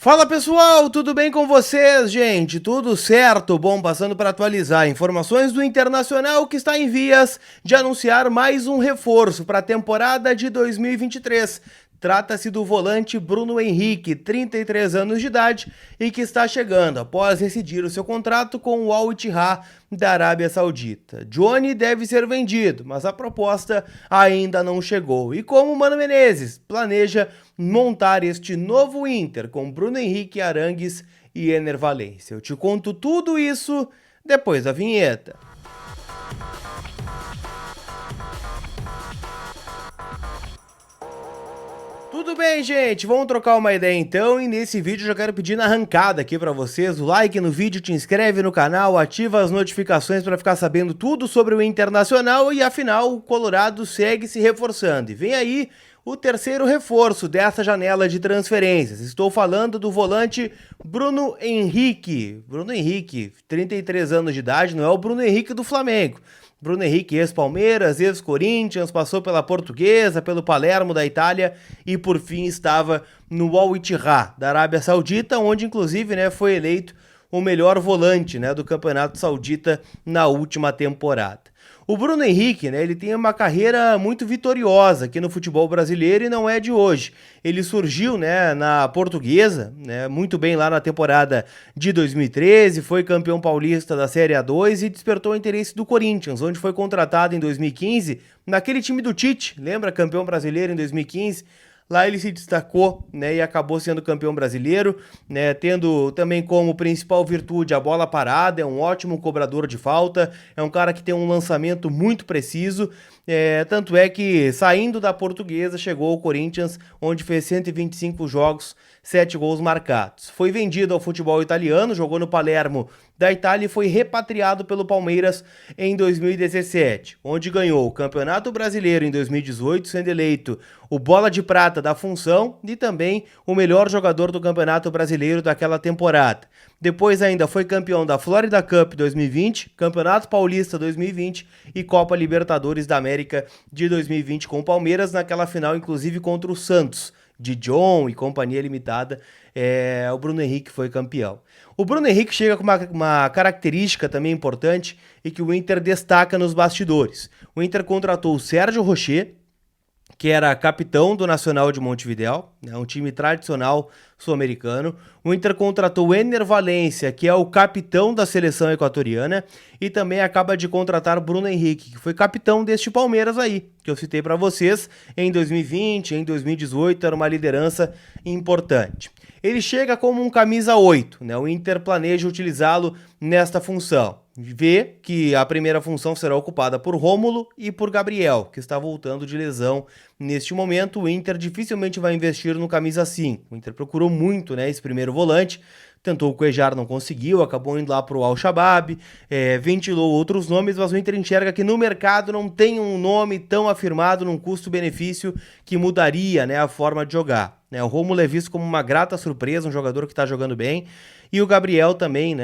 Fala pessoal, tudo bem com vocês, gente? Tudo certo? Bom, passando para atualizar informações do Internacional que está em vias de anunciar mais um reforço para a temporada de 2023. Trata-se do volante Bruno Henrique, 33 anos de idade e que está chegando após rescindir o seu contrato com o Al Ittihad da Arábia Saudita. Johnny deve ser vendido, mas a proposta ainda não chegou. E como o Mano Menezes planeja montar este novo Inter com Bruno Henrique, Arangues e Ener Valencia? Eu te conto tudo isso depois da vinheta. Tudo bem, gente? Vamos trocar uma ideia então, e nesse vídeo eu já quero pedir na arrancada aqui pra vocês o like no vídeo, te inscreve no canal, ativa as notificações para ficar sabendo tudo sobre o Internacional e afinal o Colorado segue se reforçando. E vem aí o terceiro reforço dessa janela de transferências. Estou falando do volante Bruno Henrique. Bruno Henrique, 33 anos de idade, não é o Bruno Henrique do Flamengo. Bruno Henrique, ex-Palmeiras, ex-Corinthians, passou pela Portuguesa, pelo Palermo da Itália e por fim estava no Al Ittihad da Arábia Saudita, onde inclusive foi eleito o melhor volante do Campeonato Saudita na última temporada. O Bruno Henrique, ele tem uma carreira muito vitoriosa aqui no futebol brasileiro e não é de hoje. Ele surgiu, na Portuguesa, muito bem lá na temporada de 2013, foi campeão paulista da Série A2 e despertou o interesse do Corinthians, onde foi contratado em 2015 naquele time do Tite, lembra? Campeão brasileiro em 2015. Lá ele se destacou, e acabou sendo campeão brasileiro, tendo também como principal virtude a bola parada, é um ótimo cobrador de falta, é um cara que tem um lançamento muito preciso, tanto é que saindo da Portuguesa chegou ao Corinthians, onde fez 125 jogos, 7 gols marcados. Foi vendido ao futebol italiano, jogou no Palermo da Itália e foi repatriado pelo Palmeiras em 2017, onde ganhou o Campeonato Brasileiro em 2018, sendo eleito o Bola de Prata da função e também o melhor jogador do Campeonato Brasileiro daquela temporada. Depois ainda foi campeão da Florida Cup 2020, Campeonato Paulista 2020 e Copa Libertadores da América de 2020 com o Palmeiras, naquela final inclusive contra o Santos, de John e companhia limitada. O Bruno Henrique foi campeão. O Bruno Henrique chega com uma característica também importante e que o Inter destaca nos bastidores. O Inter contratou o Sérgio Rocher, que era capitão do Nacional de Montevidéu, um time tradicional sul-americano. O Inter contratou o Ener Valencia, que é o capitão da seleção equatoriana, e também acaba de contratar o Bruno Henrique, que foi capitão deste Palmeiras aí, que eu citei para vocês, em 2020, em 2018, era uma liderança importante. Ele chega como um camisa 8, o Inter planeja utilizá-lo nesta função. Vê que a primeira função será ocupada por Rômulo e por Gabriel, que está voltando de lesão neste momento. O Inter dificilmente vai investir no camisa 5. O Inter procurou muito esse primeiro volante, tentou o Cuéllar, não conseguiu, acabou indo lá para o Al-Shabaab, ventilou outros nomes, mas o Inter enxerga que no mercado não tem um nome tão afirmado num custo-benefício que mudaria a forma de jogar. O Rômulo é visto como uma grata surpresa, um jogador que está jogando bem, e o Gabriel também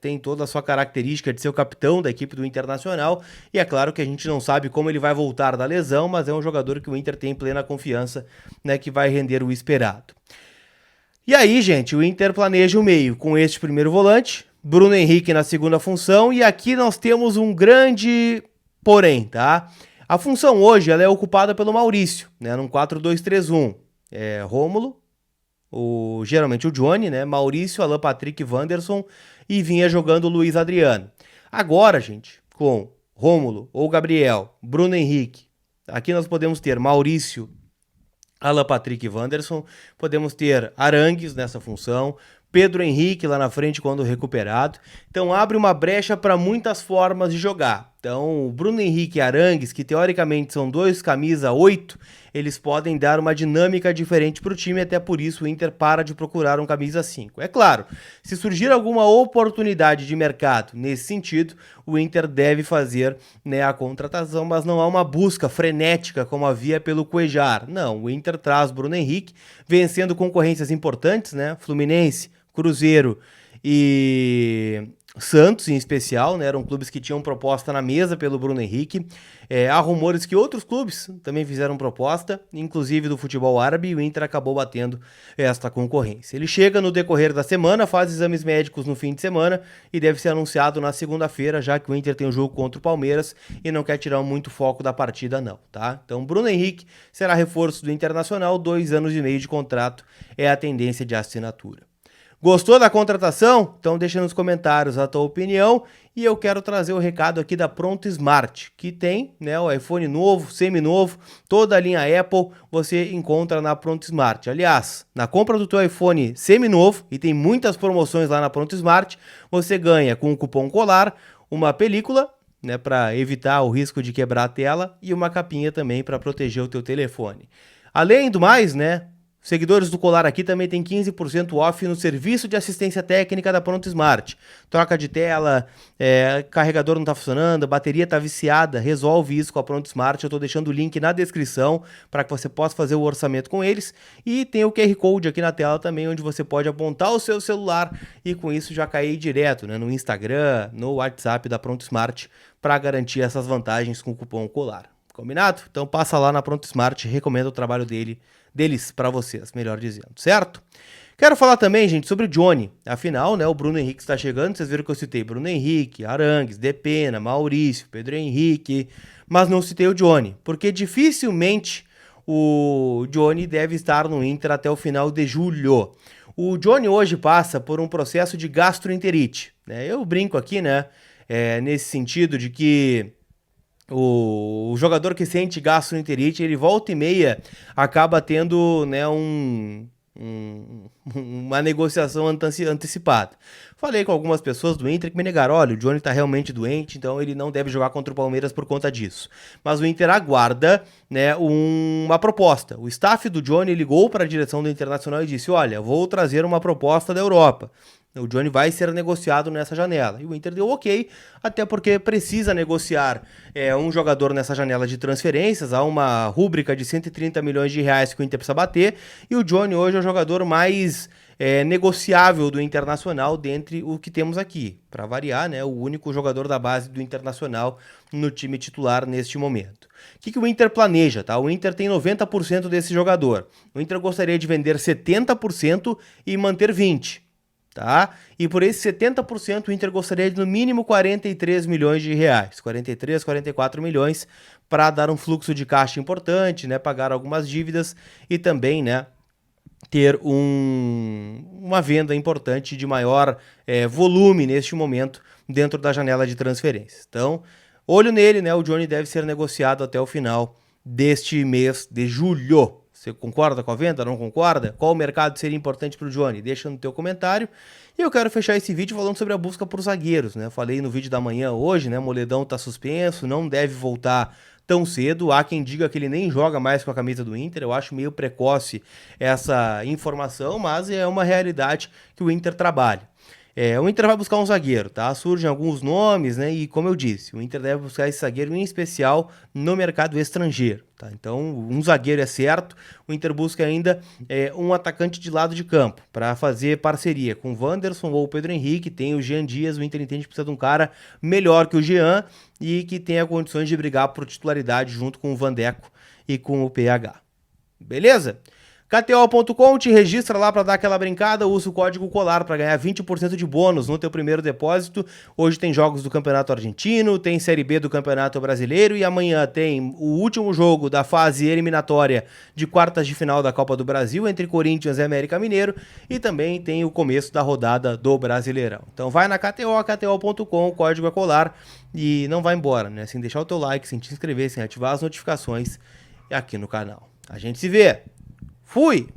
tem toda a sua característica de ser o capitão da equipe do Internacional, e é claro que a gente não sabe como ele vai voltar da lesão, mas é um jogador que o Inter tem plena confiança que vai render o esperado. E aí, gente, o Inter planeja o meio com este primeiro volante, Bruno Henrique na segunda função, e aqui nós temos um grande porém, tá? A função hoje ela é ocupada pelo Maurício, num 4-2-3-1. Rômulo, geralmente o Johnny, Maurício, Alan Patrick, Wanderson e vinha jogando o Luiz Adriano. Agora, gente, com Rômulo ou Gabriel, Bruno Henrique, aqui nós podemos ter Maurício, Alan Patrick e Wanderson, podemos ter Arangues nessa função, Pedro Henrique lá na frente quando recuperado. Então abre uma brecha para muitas formas de jogar. Então o Bruno Henrique e Arangues, que teoricamente são dois camisa 8, eles podem dar uma dinâmica diferente para o time, até por isso o Inter para de procurar um camisa 5. É claro, se surgir alguma oportunidade de mercado nesse sentido, o Inter deve fazer a contratação, mas não há uma busca frenética como havia pelo Cuéllar. Não, o Inter traz Bruno Henrique, vencendo concorrências importantes, Fluminense, Cruzeiro e Santos, em especial, né, eram clubes que tinham proposta na mesa pelo Bruno Henrique. Há rumores que outros clubes também fizeram proposta, inclusive do futebol árabe, e o Inter acabou batendo esta concorrência. Ele chega no decorrer da semana, faz exames médicos no fim de semana e deve ser anunciado na segunda-feira, já que o Inter tem um jogo contra o Palmeiras e não quer tirar muito foco da partida não, tá? Então, Bruno Henrique será reforço do Internacional, 2 anos e meio de contrato é a tendência de assinatura. Gostou da contratação? Então deixa nos comentários a tua opinião e eu quero trazer o recado aqui da Pronto Smart, que tem, né, o iPhone novo, seminovo, toda a linha Apple você encontra na Pronto Smart. Aliás, na compra do teu iPhone seminovo, e tem muitas promoções lá na Pronto Smart, você ganha com o cupom COLAR uma película, né, para evitar o risco de quebrar a tela e uma capinha também para proteger o teu telefone. Além do mais, né, seguidores do Colar aqui também tem 15% off no serviço de assistência técnica da Pronto Smart. Troca de tela, carregador não está funcionando, a bateria está viciada, resolve isso com a Pronto Smart. Eu estou deixando o link na descrição para que você possa fazer o orçamento com eles. E tem o QR Code aqui na tela também, onde você pode apontar o seu celular e com isso já cair direto, né, no Instagram, no WhatsApp da Pronto Smart para garantir essas vantagens com o cupom COLAR. Combinado? Então passa lá na Pronto Smart, recomendo o trabalho deles para vocês, melhor dizendo, certo? Quero falar também, gente, sobre o Johnny. Afinal, né, o Bruno Henrique está chegando, vocês viram que eu citei Bruno Henrique, Arangues, Depena, Maurício, Pedro Henrique, mas não citei o Johnny, porque dificilmente o Johnny deve estar no Inter até o final de julho. O Johnny hoje passa por um processo de gastroenterite, né? Eu brinco aqui, né, nesse sentido de que o jogador que sente gastroenterite, ele volta e meia acaba tendo, né, uma negociação antecipada. Falei com algumas pessoas do Inter que me negaram, olha, o Johnny tá realmente doente, então ele não deve jogar contra o Palmeiras por conta disso. Mas o Inter aguarda, né, uma proposta. O staff do Johnny ligou para a direção do Internacional e disse, olha, vou trazer uma proposta da Europa. O Johnny vai ser negociado nessa janela. E o Inter deu ok, até porque precisa negociar um jogador nessa janela de transferências. Há uma rúbrica de 130 milhões de reais que o Inter precisa bater. E o Johnny hoje é o jogador mais negociável do Internacional dentre o que temos aqui. Para variar, né, o único jogador da base do Internacional no time titular neste momento. O que o Inter planeja? Tá? O Inter tem 90% desse jogador. O Inter gostaria de vender 70% e manter 20%. Tá? E por esse 70% o Inter gostaria de no mínimo 43 milhões de reais, 43, 44 milhões para dar um fluxo de caixa importante, né, pagar algumas dívidas e também, né, ter uma venda importante de maior volume neste momento dentro da janela de transferências. Então, olho nele, né, o Johnny deve ser negociado até o final deste mês de julho. Você concorda com a venda? Não concorda? Qual o mercado seria importante para o Johnny? Deixa no teu comentário. E eu quero fechar esse vídeo falando sobre a busca por zagueiros, né? Falei no vídeo da manhã hoje, né? Moledão tá suspenso, não deve voltar tão cedo. Há quem diga que ele nem joga mais com a camisa do Inter. Eu acho meio precoce essa informação, mas é uma realidade que o Inter trabalha. O Inter vai buscar um zagueiro, tá? Surgem alguns nomes, né? E como eu disse, o Inter deve buscar esse zagueiro em especial no mercado estrangeiro, tá? Então, um zagueiro é certo. O Inter busca ainda um atacante de lado de campo para fazer parceria com o Wanderson ou o Pedro Henrique. Tem o Jean Dias. O Inter entende que precisa de um cara melhor que o Jean e que tenha condições de brigar por titularidade junto com o Vandeco e com o PH. Beleza? KTO.com, te registra lá para dar aquela brincada, usa o código COLAR para ganhar 20% de bônus no teu primeiro depósito. Hoje tem jogos do Campeonato Argentino, tem Série B do Campeonato Brasileiro e amanhã tem o último jogo da fase eliminatória de quartas de final da Copa do Brasil entre Corinthians e América Mineiro e também tem o começo da rodada do Brasileirão. Então vai na KTO, KTO.com, o código é COLAR e não vai embora, né? Sem deixar o teu like, sem te inscrever, sem ativar as notificações aqui no canal. A gente se vê! Fui!